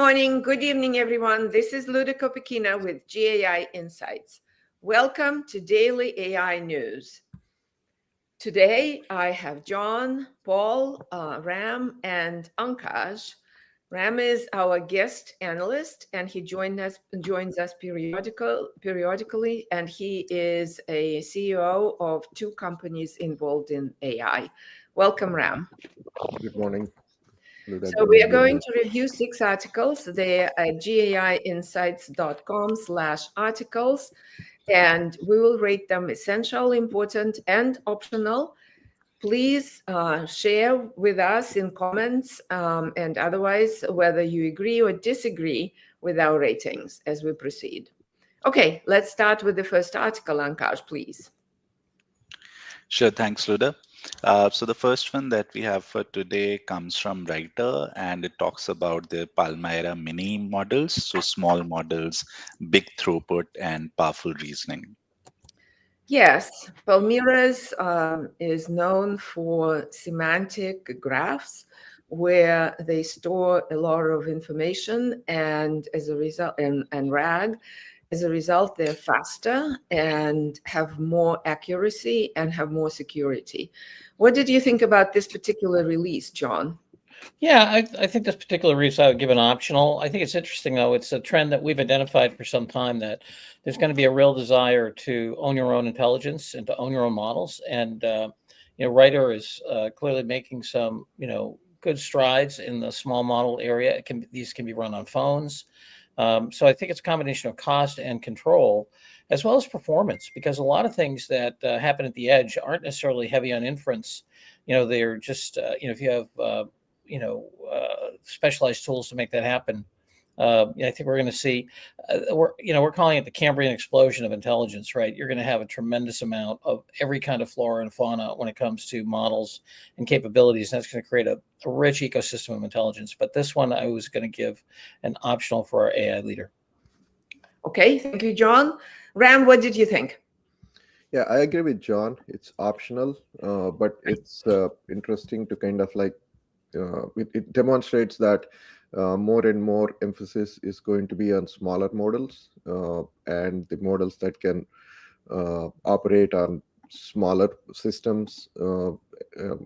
morning, good evening, everyone. This is Luda Kopekina with GAI Insights. Welcome to Daily AI News. Today, I have John, Paul, Ram, and Ankaj. Ram is our guest analyst, and he joins us periodically, and he is a CEO of two companies involved in AI. Welcome, Ram. Good morning. So we are going to review 6 articles. They're at gaiinsights.com/articles, and we will rate them essential, important, and optional. Please share with us in comments and otherwise whether you agree or disagree with our ratings as we proceed. Okay, let's start with the first article, Ankaj, please. Sure, thanks, Luda. So the first one that we have for today comes from Writer, and it talks about the Palmyra mini models, so small models, big throughput, and powerful reasoning. Yes, Palmyra's is known for semantic graphs where they store a lot of information, and as a result, and RAG, as a result, they're faster and have more accuracy and have more security. What did you think about this particular release, John? Yeah, I think this particular release I would give an optional. I think it's interesting, though. It's a trend that we've identified for some time that there's going to be a real desire to own your own intelligence and to own your own models. And, Writer is clearly making some, good strides in the small model area. These can be run on phones. So I think it's a combination of cost and control, as well as performance, because a lot of things that happen at the edge aren't necessarily heavy on inference. They're just, if you have specialized tools to make that happen. I think we're going to see, we're calling it the Cambrian explosion of intelligence, right? You're going to have a tremendous amount of every kind of flora and fauna when it comes to models and capabilities. And that's going to create a rich ecosystem of intelligence. But this one I was going to give an optional for our AI leader. Okay, thank you, John. Ram, what did you think? Yeah, I agree with John. It's optional, but it's interesting to kind of like, it demonstrates that more and more emphasis is going to be on smaller models and the models that can operate on smaller systems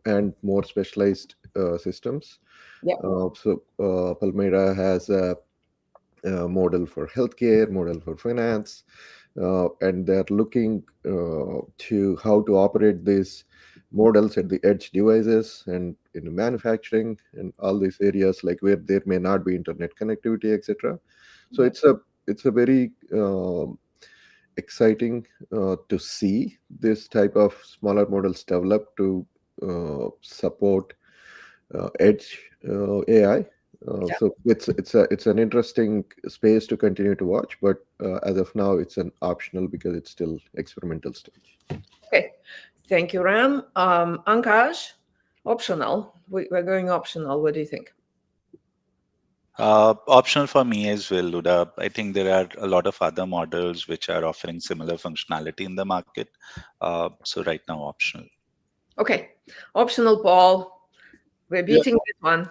and more specialized systems. Yeah. So Palmyra has a model for healthcare, model for finance, and they're looking to how to operate these models at the edge devices and in manufacturing and all these areas like where there may not be internet connectivity, etc. So it's a very exciting to see this type of smaller models develop to support edge AI. So it's an interesting space to continue to watch, but as of now, it's an optional because it's still experimental stage. Okay, thank you, Ram. Ankaj, optional. We're going optional. What do you think? Optional for me as well, Luda. I think there are a lot of other models which are offering similar functionality in the market. So right now, optional. Okay, optional, Paul. We're beating this one.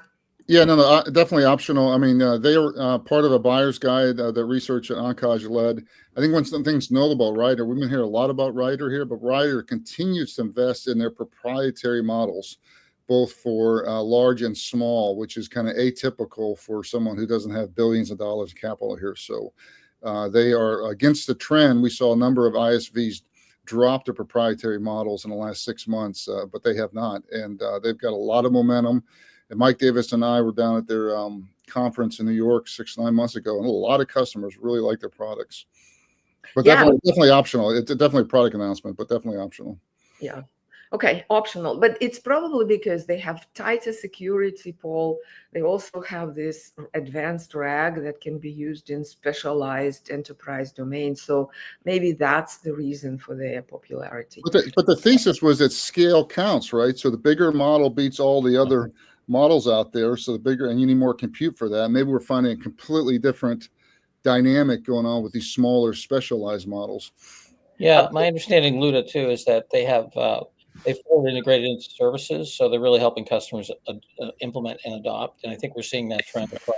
Yeah, no, definitely optional. I mean, they are part of a buyer's guide, the research that Ankaj led. I think one of the things notable about Writer, we've been hearing a lot about Writer here, but Writer continues to invest in their proprietary models, both for large and small, which is kind of atypical for someone who doesn't have billions of dollars of capital here. So they are against the trend. We saw a number of ISVs drop their proprietary models in the last 6 months, but they have not. And they've got a lot of momentum. And Mike Davis and I were down at their conference in New York 6-9 months ago, and a lot of customers really like their products. But definitely optional. It's definitely a product announcement, but definitely optional. Yeah. Okay, optional. But it's probably because they have tighter security, Paul. They also have this advanced RAG that can be used in specialized enterprise domains. So maybe that's the reason for their popularity. But the thesis was that scale counts, right? So the bigger model beats all the other models out there. So the bigger, and you need more compute for that. Maybe we're finding a completely different dynamic going on with these smaller specialized models. Yeah, my understanding, Luda, too, is that they have they've fully integrated into services, so they're really helping customers implement and adopt. And I think we're seeing that trend across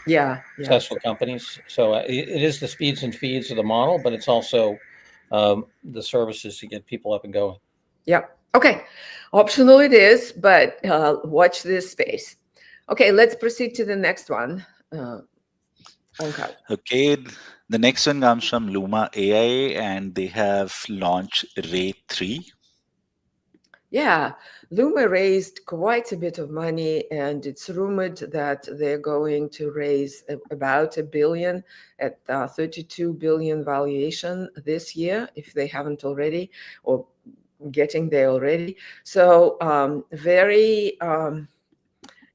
Yeah, yeah. successful companies. So it is the speeds and feeds of the model, but it's also the services to get people up and going. Yeah. Okay. Optional it is, but watch this space. Okay, let's proceed to the next one. Onkar. Okay, the next one comes from Luma AI, and they have launched Ray 3. Yeah, Luma raised quite a bit of money, and it's rumored that they're going to raise about $1 billion at 32 billion valuation this year, if they haven't already, or getting there already. So very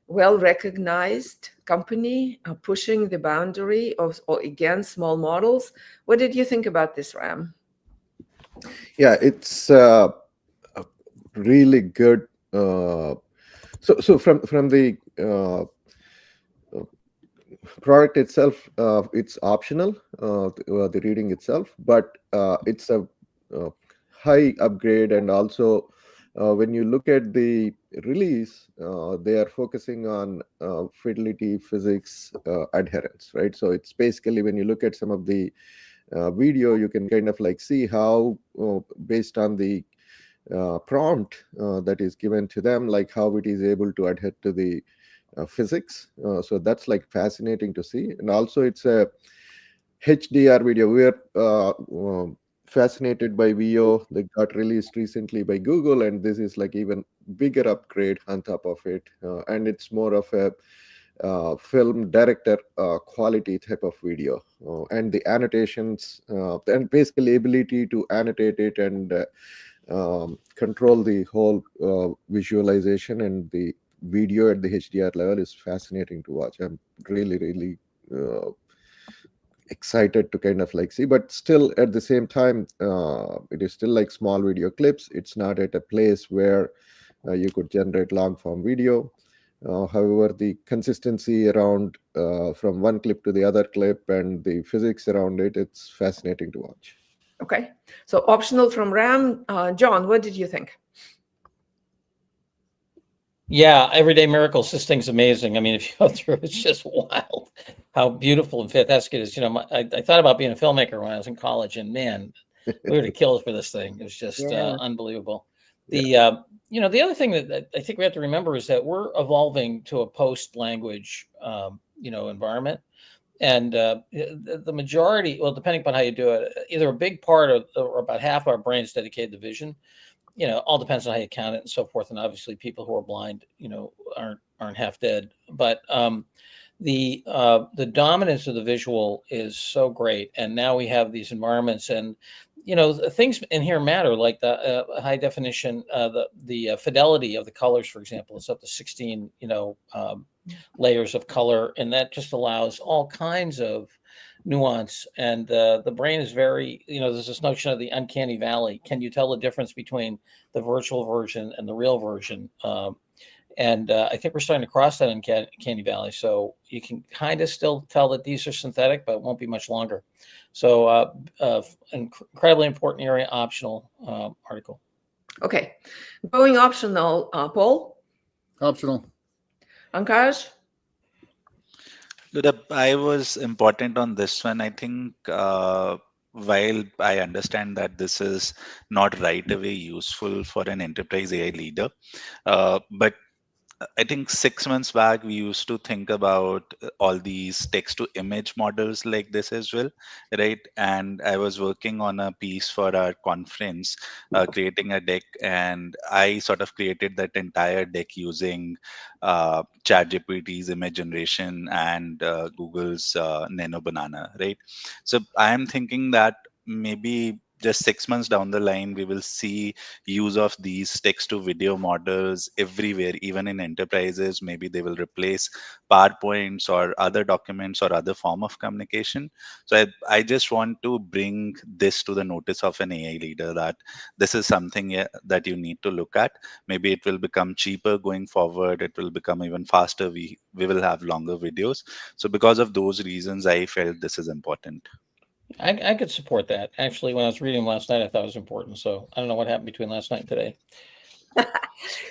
well recognized company pushing the boundary of or again small models. What did you think about this, Ram? Yeah, it's a really good. So from the product itself, it's optional, the reading itself, but it's a uh, high upgrade. And also, when you look at the release, they are focusing on fidelity, physics, adherence, right? So it's basically, when you look at some of the video, you can kind of like see how, based on the prompt that is given to them, like how it is able to adhere to the physics. So that's like fascinating to see. And also, it's a HDR video. We're fascinated by VO that got released recently by Google, and this is like even bigger upgrade on top of it. And it's more of a film director quality type of video, and the annotations, and basically ability to annotate it and control the whole visualization and the video at the HDR level is fascinating to watch. I'm really uh, excited to kind of like see, but still at the same time, it is still like small video clips. It's not at a place where you could generate long form video. However, the consistency around from one clip to the other clip and the physics around it, it's fascinating to watch. Okay, so optional from Ram. John, what did you think? Yeah, Everyday Miracles. This thing's amazing. I mean, if you go through, it's just wild how beautiful and fantastic it is. You know, I thought about being a filmmaker when I was in college, and man, we would have killed for this thing. It was just Yeah. unbelievable. Yeah. The other thing that I think we have to remember is that we're evolving to a post-language, environment. And the majority, well, depending upon how you do it, either a big part or about half of our brain is dedicated to vision. All depends on how you count it and so forth. And obviously, people who are blind, aren't half dead. But the dominance of the visual is so great, and now we have these environments, and things in here matter, like the high definition, the fidelity of the colors, for example. It's up to 16, layers of color, and that just allows all kinds of nuance. And the brain is very, there's this notion of the uncanny valley. Can you tell the difference between the virtual version and the real version? And I think we're starting to cross that uncanny valley. So you can kind of still tell that these are synthetic, but it won't be much longer. So incredibly important area, optional article. Okay, going optional. Paul, Optional. Ankash. I was important on this one. I think while I understand that this is not right away useful for an enterprise AI leader, but I think 6 months back, we used to think about all these text to image models like this as well, right? And I was working on a piece for our conference, creating a deck, and I sort of created that entire deck using ChatGPT's image generation and Google's Nano Banana, right? So I am thinking that maybe just 6 months down the line, we will see use of these text to video models everywhere, even in enterprises. Maybe they will replace PowerPoints or other documents or other form of communication. So I just want to bring this to the notice of an AI leader, that this is something, yeah, that you need to look at. Maybe it will become cheaper going forward. It will become even faster. We will have longer videos. So because of those reasons, I felt this is important. I could support that. Actually, when I was reading last night, I thought it was important. So I don't know what happened between last night and today.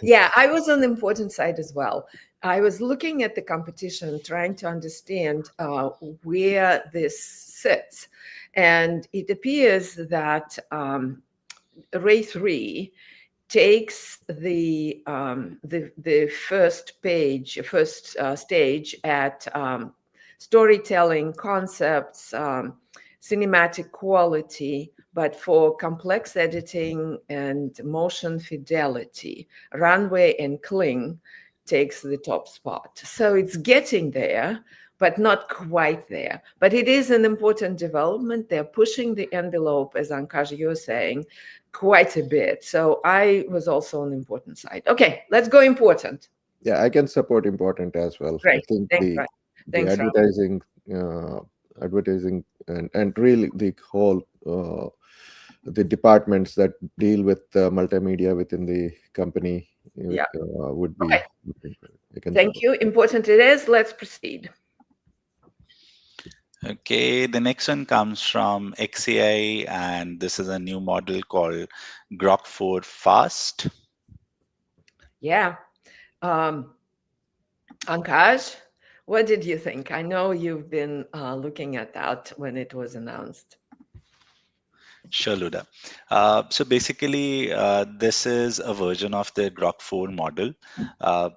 Yeah, I was on the important side as well. I was looking at the competition, trying to understand where this sits. And it appears that Ray 3 takes the first stage at storytelling concepts, cinematic quality, but for complex editing and motion fidelity, Runway and Kling takes the top spot. So it's getting there, but not quite there. But it is an important development. They're pushing the envelope, as Ankash, you're saying, quite a bit. So I was also on the important side. Okay, let's go important. Yeah, I can support important as well. I Great. think Thanks, the Ryan. the Thanks, Rob. advertising and really the whole the departments that deal with multimedia within the company Yeah. would Okay. be. I can Thank support. you. Important it is. Let's proceed. Okay, the next one comes from XAI, and this is a new model called Grok 4 Fast. Yeah. Um, Ankash, what did you think? I know you've been looking at that when it was announced. Sure, Luda. So basically, this is a version of the Grok 4 model.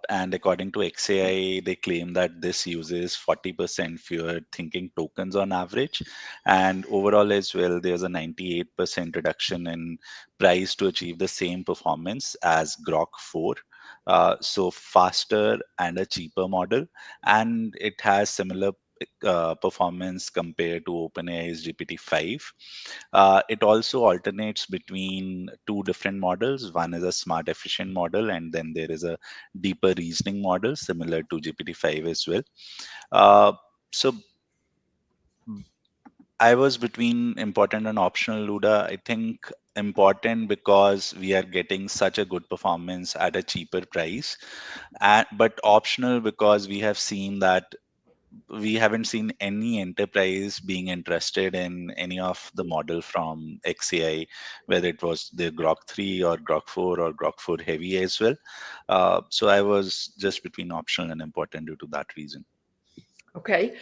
And according to XAI, they claim that this uses 40% fewer thinking tokens on average. And overall, as well, there's a 98% reduction in price to achieve the same performance as Grok 4. So faster and a cheaper model. And it has similar performance compared to OpenAI's GPT-5. It also alternates between two different models. One is a smart efficient model, and then there is a deeper reasoning model similar to GPT-5 as well. Uh, so I was between important and optional, Luda. I think important because we are getting such a good performance at a cheaper price, and but optional because we haven't seen any enterprise being interested in any of the model from XAI, whether it was the Grok 3 or Grok 4 or Grok 4 Heavy as well. So I was just between optional and important due to that reason. Okay.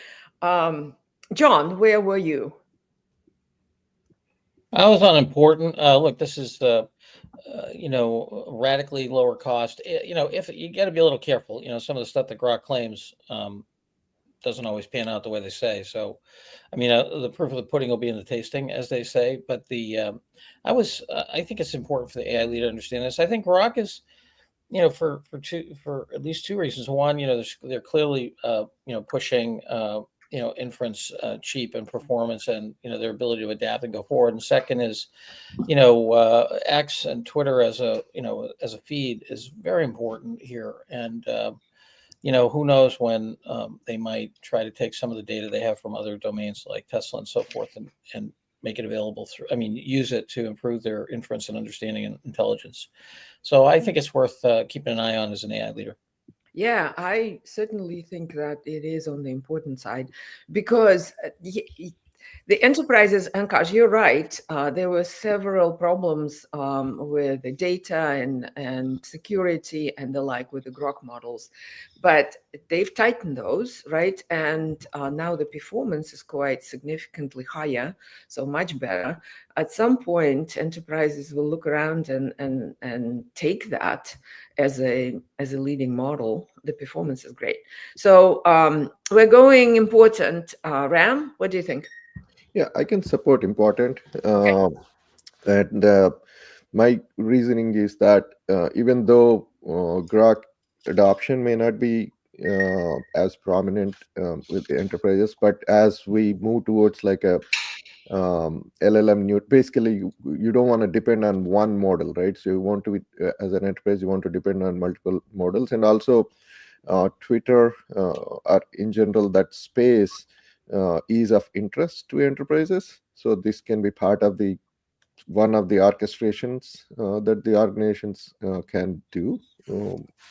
John, where were you? I was on important. Look, this is radically lower cost. If you got to be a little careful, some of the stuff that Grok claims doesn't always pan out the way they say. So, I mean, the proof of the pudding will be in the tasting, as they say. But I think it's important for the AI leader to understand this. I think Grok is, for at least two reasons. One, they're clearly, pushing, inference cheap and performance, and their ability to adapt and go forward. And second is, X and Twitter as a feed is very important here. And who knows when they might try to take some of the data they have from other domains like Tesla and so forth, and make it available use it to improve their inference and understanding and intelligence. So I think it's worth keeping an eye on as an AI leader. Yeah, I certainly think that it is on the important side because the enterprises, Ankash, you're right. There were several problems with the data and security and the like with the Grok models, but they've tightened those, right? And now the performance is quite significantly higher, so much better. At some point, enterprises will look around and take that as a leading model. The performance is great. So we're going important. Ram, what do you think? Yeah, I can support important. And my reasoning is that even though Grok adoption may not be as prominent with the enterprises, but as we move towards like a LLM new, basically you don't want to depend on one model, right? So you want to be, as an enterprise, you want to depend on multiple models. And also Twitter or in general, that space is of interest to enterprises. So this can be part of the one of the orchestrations that the organizations can do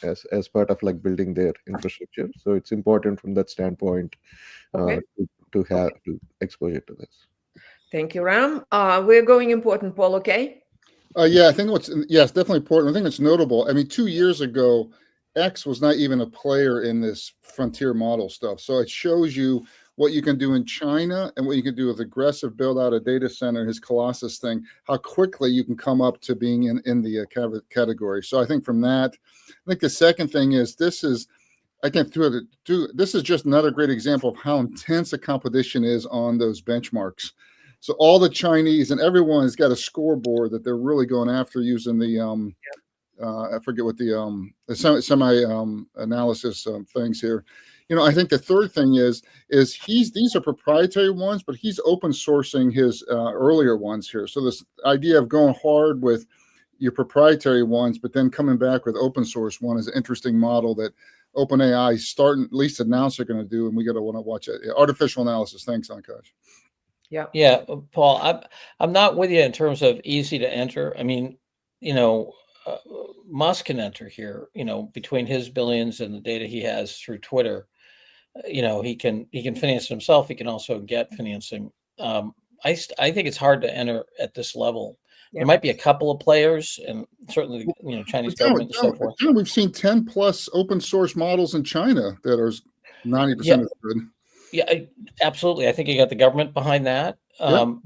as part of like building their infrastructure. So it's important from that standpoint Okay. to have to exposure to this. Thank you, Ram. We're going important, Paul, okay? Yeah, I think it's definitely important. I think it's notable. I mean, 2 years ago, X was not even a player in this frontier model stuff. So it shows you what you can do in China and what you can do with aggressive build out a data center, his Colossus thing, how quickly you can come up to being in the category. So I think from that, I think the second thing is this is this is just another great example of how intense the competition is on those benchmarks. So all the Chinese and everyone has got a scoreboard that they're really going after using the I forget what the semi analysis things here. I think the third thing is these are proprietary ones, but he's open sourcing his earlier ones here. So this idea of going hard with your proprietary ones, but then coming back with open source one is an interesting model that OpenAI starting at least announced they're going to do, and we got to want to watch it. Artificial analysis. Thanks, Ankash. Yeah, Paul, I'm not with you in terms of easy to enter. I mean, Musk can enter here. Between his billions and the data he has through Twitter, he can finance it himself. He can also get financing. I think it's hard to enter at this level. Yeah. There might be a couple of players, and certainly Chinese government and so forth. We've seen 10 plus open source models in China that are 90% as good. Yeah, absolutely. I think you got the government behind that. And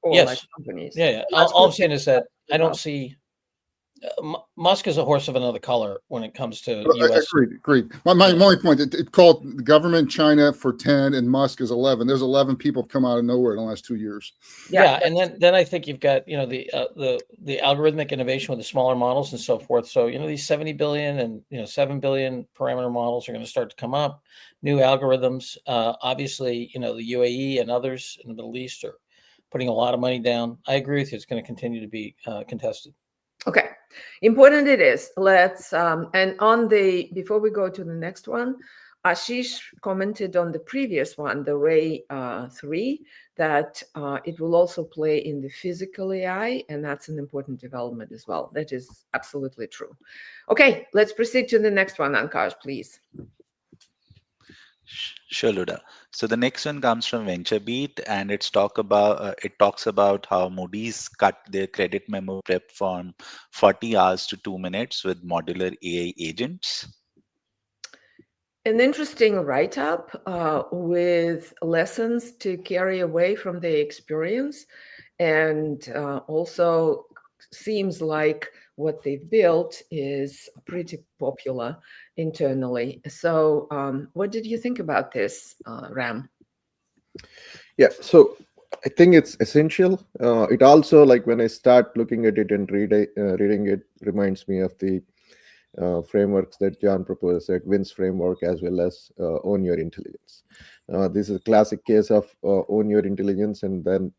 Or yes, like companies. yeah. All I'm saying is that I don't see Musk is a horse of another color when it comes to U.S. Agreed. My only point, it called the government China for 10 and Musk is 11. There's 11 people have come out of nowhere in the last 2 years. Yeah, and then I think you've got the algorithmic innovation with the smaller models and so forth. So these 70 billion and 7 billion parameter models are going to start to come up. New algorithms, obviously, the UAE and others in the Middle East are putting a lot of money down. I agree with you. It's going to continue to be contested. Okay, important it is. Let's before we go to the next one, Ashish commented on the previous one, the Ray 3, that it will also play in the physical AI, and that's an important development as well. That is absolutely true. Okay, let's proceed to the next one, Ankash, please. Sure, Luda. So the next one comes from VentureBeat, and it talks about how Moody's cut their credit memo prep from 40 hours to 2 minutes with modular AI agents. An interesting write-up with lessons to carry away from the experience, and also seems like what they've built is pretty popular internally. So what did you think about this, Ram? Yeah, so I think it's essential. It also, like when I start looking at it and reading it, reminds me of the frameworks that John proposed, that WINS framework, as well as Own Your Intelligence. This is a classic case of own your intelligence and then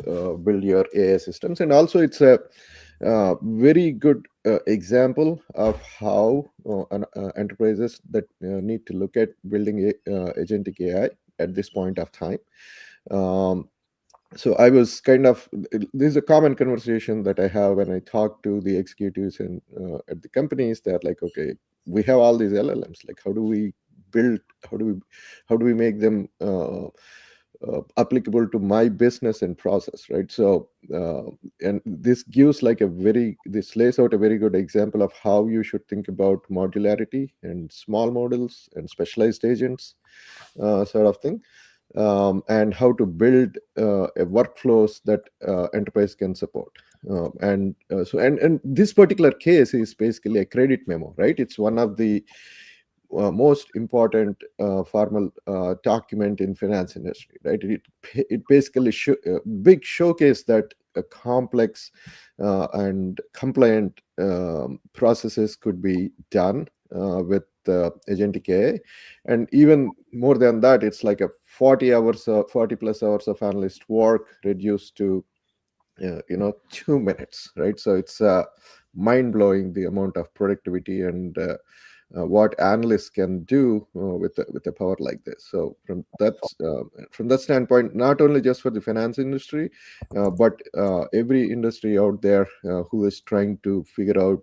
build your AI systems. And also it's a very good example of how enterprises that need to look at building agentic AI at this point of time. So I was this is a common conversation that I have when I talk to the executives and at the companies. They're like, okay, we have all these LLMs. Like, how do we make them applicable to my business and process, right? So and this lays out a very good example of how you should think about modularity and small models and specialized agents, sort of thing. And how to build workflows that enterprise can support. And this particular case is basically a credit memo, right? It's one of the most important formal document in finance industry, right? It basically big showcase that complex and compliant processes could be done with agentic AI. And even more than that, it's like a 40 plus hours of analyst work reduced to 2 minutes, right? So it's mind-blowing, the amount of productivity and what analysts can do with a power like this. So from that standpoint, not only just for the finance industry, but every industry out there who is trying to figure out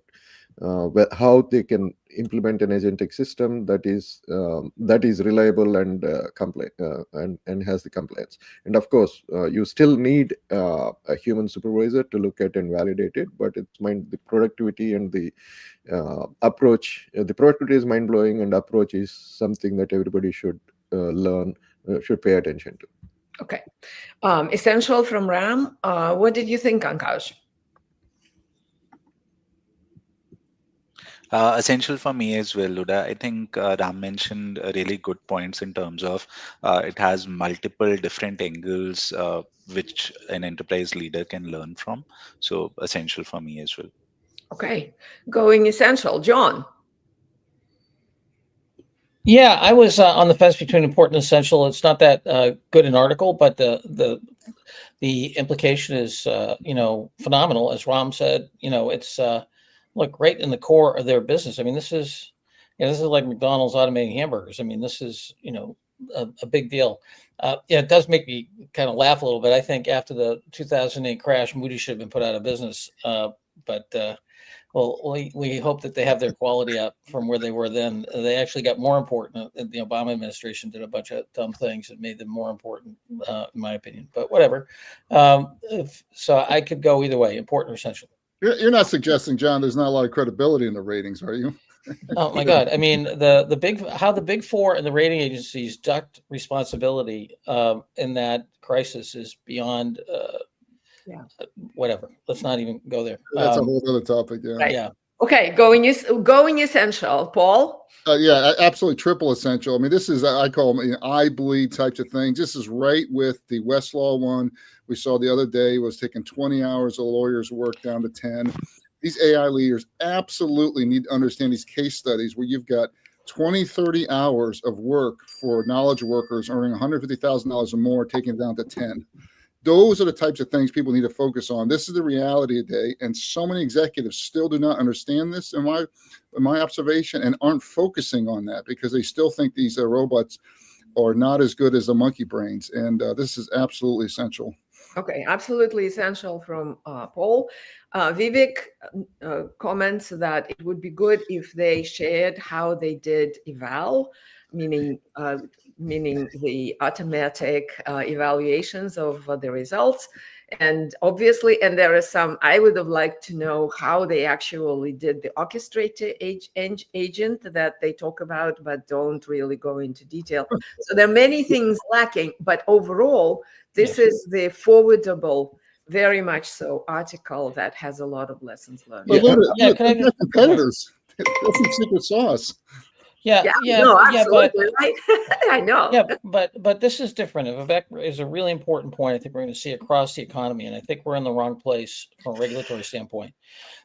how they can implement an agentic system that is reliable and and has the compliance. And of course, you still need a human supervisor to look at and validate it, but the productivity and the approach. The productivity is mind blowing, and approach is something that everybody should learn, should pay attention to. Okay. Essential from Ram. What did you think, Ankash? Essential for me as well, Luda. I think Ram mentioned really good points in terms of it has multiple different angles which an enterprise leader can learn from. So essential for me as well. Okay. Going essential. John. Yeah, I was on the fence between important and essential. It's not that good an article, but the implication is phenomenal. As Ram said, it's look right in the core of their business. I mean, this is like McDonald's automating hamburgers. I mean, this is a big deal. Yeah, it does make me kind of laugh a little bit. I think after the 2008 crash, Moody should have been put out of business. But well, we hope that they have their quality up from where they were then. They actually got more important. The Obama administration did a bunch of dumb things that made them more important, in my opinion. But whatever. So I could go either way, important or essential. You're not suggesting, John, there's not a lot of credibility in the ratings, are you? Oh my God! I mean, the big four and the rating agencies ducked responsibility in that crisis is beyond Yeah. whatever. Let's not even go there. That's a whole other topic. Yeah. Right. Yeah. Okay. Going essential. Paul. Yeah, absolutely triple essential. I mean, this is, I call them eye bleed types of things. This is right with the Westlaw one we saw the other day, was taking 20 hours of lawyers' work down to 10. These AI leaders absolutely need to understand these case studies where you've got 20, 30 hours of work for knowledge workers earning $150,000 or more, taking it down to 10. Those are the types of things people need to focus on. This is the reality today, and so many executives still do not understand this, in my observation, and aren't focusing on that because they still think these robots are not as good as the monkey brains. And this is absolutely essential. Okay, absolutely essential from Paul. Vivek comments that it would be good if they shared how they did eval, meaning the automatic evaluations of the results. And obviously, and there are some, I would have liked to know how they actually did the orchestrator agent that they talk about, but don't really go into detail. So there are many things lacking, but overall, this is the forwardable, very much so, article that has a lot of lessons learned. But Yeah, can I just- competitors? That's the secret sauce. Yeah, no, but absolutely, right? I know. yeah, but this is different. Vivek is a really important point. I think we're going to see across the economy, and I think we're in the wrong place from a regulatory standpoint.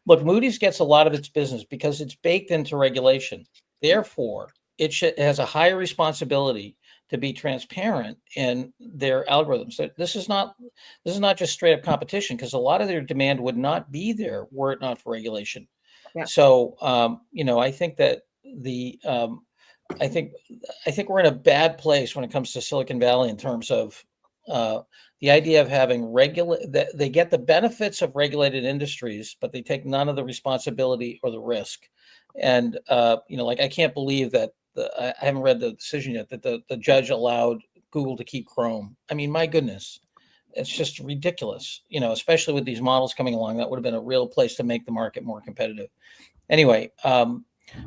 Look, Moody's gets a lot of its business because it's baked into regulation. Therefore, it has a higher responsibility to be transparent in their algorithms. This is not just straight up competition, because a lot of their demand would not be there were it not for regulation. Yeah. So I think that I think we're in a bad place when it comes to Silicon Valley in terms of the idea of having they get the benefits of regulated industries, but they take none of the responsibility or the risk. And I can't believe that I haven't read the decision yet that the judge allowed Google to keep Chrome. I mean, my goodness, it's just ridiculous. Especially with these models coming along, that would have been a real place to make the market more competitive. Anyway,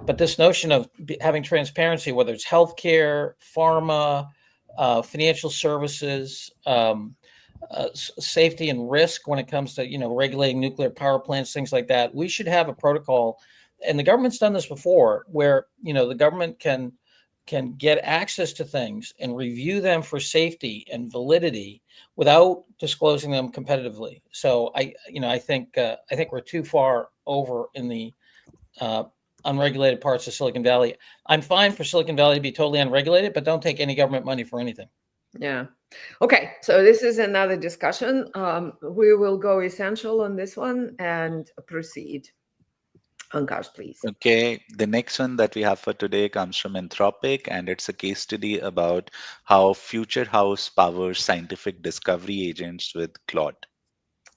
but this notion of having transparency, whether it's healthcare, pharma, financial services, safety and risk when it comes to regulating nuclear power plants, things like that, we should have a protocol. And the government's done this before, where the government can get access to things and review them for safety and validity without disclosing them competitively. So I think we're too far over in the unregulated parts of Silicon Valley. I'm fine for Silicon Valley to be totally unregulated, but don't take any government money for anything. Yeah. Okay. So this is another discussion. We will go essential on this one and proceed. Ankash, please. Okay, the next one that we have for today comes from Anthropic, and it's a case study about how Future House powers scientific discovery agents with Claude.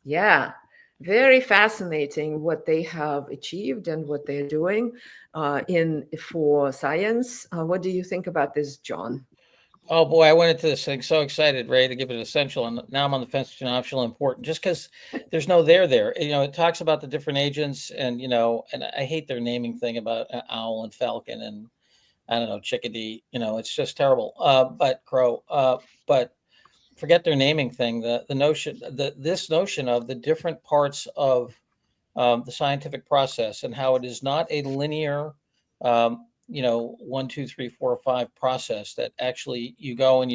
Yeah. Very fascinating what they have achieved and what they're doing in for science. What do you think about this, John? Oh boy, I went into this thing so excited, ready to give it essential, and now I'm on the fence between optional and important, just because there's no there. It talks about the different agents, and and I hate their naming thing about owl and falcon, and I don't know, chickadee. It's just terrible. But crow. But forget their naming thing. The notion, this notion of the different parts of the scientific process and how it is not a linear, one, two, three, four, five process that actually you go and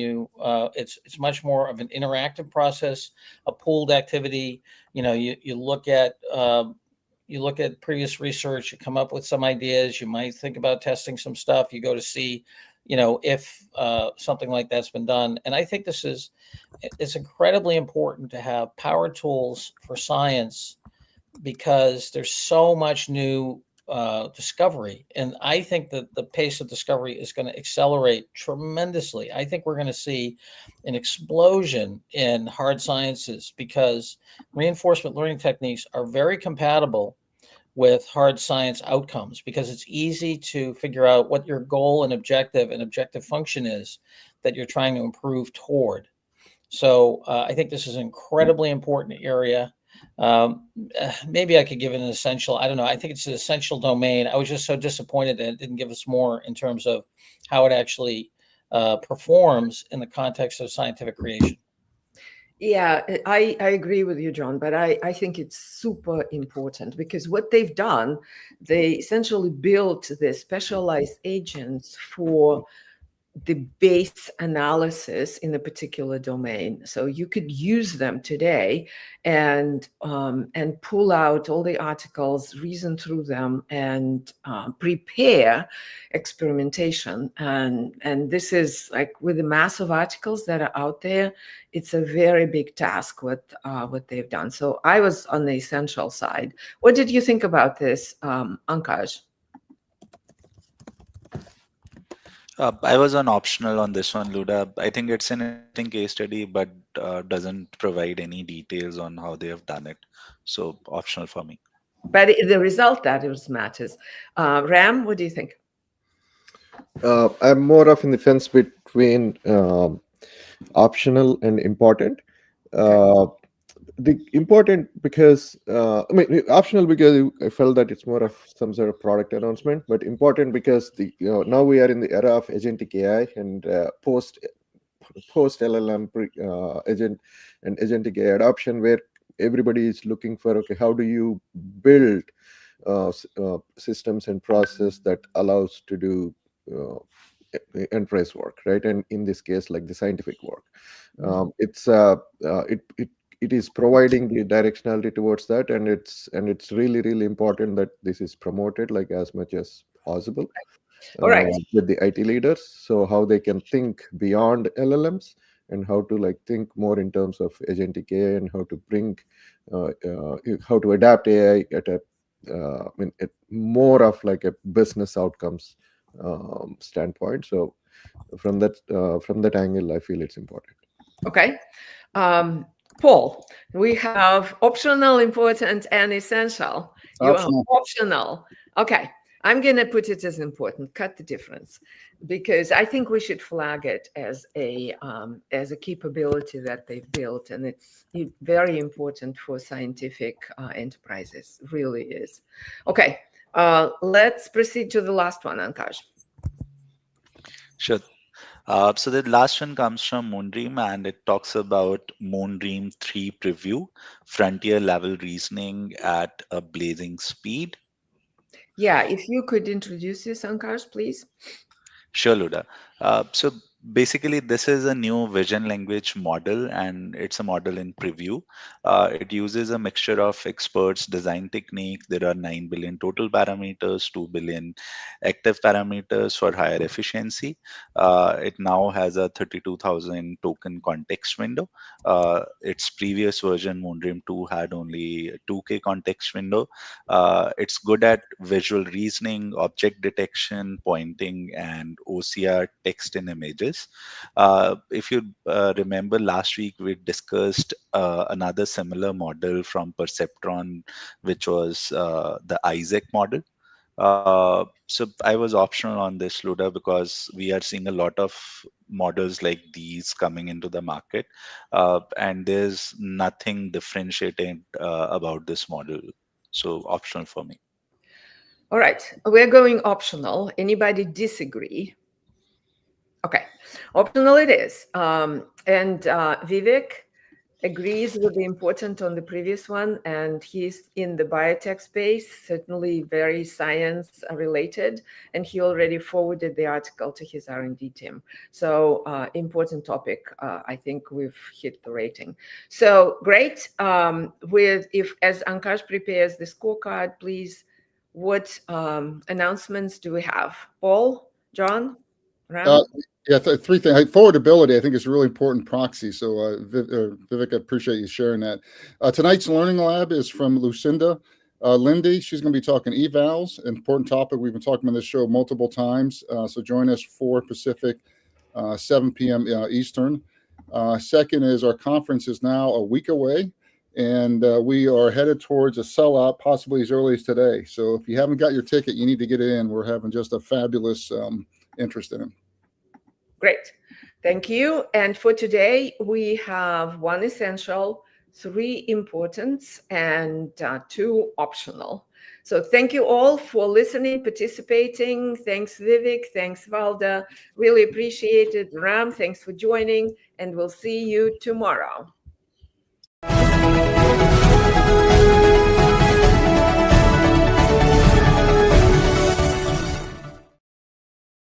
it's much more of an interactive process, a pooled activity. You look at previous research, you come up with some ideas, you might think about testing some stuff, you go to see, if something like that's been done. And I think it's incredibly important to have power tools for science because there's so much new discovery. And I think that the pace of discovery is going to accelerate tremendously. I think we're going to see an explosion in hard sciences because reinforcement learning techniques are very compatible with hard science outcomes because it's easy to figure out what your goal and objective function is that you're trying to improve toward. So I think this is an incredibly important area. Maybe I could give it an essential. I don't know. I think it's an essential domain. I was just so disappointed that it didn't give us more in terms of how it actually performs in the context of scientific creation. Yeah, I agree with you, John, but I think it's super important because what they've done, they essentially built the specialized agents for the base analysis in a particular domain. So you could use them today and pull out all the articles, reason through them, and prepare experimentation. And this is like with the massive articles that are out there, it's a very big task what they've done. So I was on the essential side. What did you think about this, Ankaj? I was on optional on this one, Luda. I think it's an interesting case study, but doesn't provide any details on how they have done it. So optional for me. But the result that it matters. Ram, what do you think? I'm more of in the fence between optional and important. Uh, the important because optional because I felt that it's more of some sort of product announcement, but important because now we are in the era of agentic AI and post LLM agent and agentic AI adoption, where everybody is looking for, okay, how do you build systems and process that allows to do enterprise work, right? And in this case, like the scientific work, it is providing the directionality towards that, and it's really important that this is promoted like as much as possible All right. with the IT leaders, so how they can think beyond LLMs and how to like think more in terms of agentic AI and how to bring how to adapt AI at a at more of like a business outcomes standpoint. So from that angle, I feel it's important. Okay. Paul, we have optional, important, and essential. You are Optional. optional. Okay. I'm going to put it as important. Cut the difference, because I think we should flag it as a capability that they've built, and it's very important for scientific enterprises. Really is. Okay. Let's proceed to the last one, Ankash. Sure. So the last one comes from Moondream, and it talks about Moondream 3 preview, frontier level reasoning at a blazing speed. Yeah, if you could introduce this, Ankash, please. Sure, Luda. So basically, this is a new vision language model, and it's a model in preview. It uses a mixture of experts design technique. There are 9 billion total parameters, 2 billion active parameters for higher efficiency. It now has a 32,000 token context window. Its previous version, Moondream 2, had only a 2K context window. It's good at visual reasoning, object detection, pointing, and OCR text in images. this. If you remember, last week we discussed another similar model from Perceptron, which was the Isaac model. So I was optional on this, Luda, because we are seeing a lot of models like these coming into the market, and there's nothing differentiating about this model. So optional for me. All right, we're going optional. Anybody disagree? Okay, optional it is. And Vivek agrees with the important on the previous one, and he's in the biotech space, certainly very science related, and he already forwarded the article to his R&D team. So important topic. I think we've hit the rating. So great. If as Ankash prepares the scorecard, please, what announcements do we have? Paul, John, Ram? Yeah, three things. Forwardability, I think, is a really important proxy. So, Vivek, I appreciate you sharing that. Tonight's learning lab is from Lucinda Lindy. She's going to be talking evals, an important topic. We've been talking on this show multiple times. So join us 4 Pacific, 7 p.m. Eastern. Second is our conference is now a week away, and we are headed towards a sellout, possibly as early as today. So if you haven't got your ticket, you need to get it in. We're having just a fabulous interest in it. Great. Thank you. And for today, we have 1 essential, 3 important, and 2 optional. So thank you all for listening, participating. Thanks, Vivek. Thanks, Valda. Really appreciate it. Ram, thanks for joining. And we'll see you tomorrow.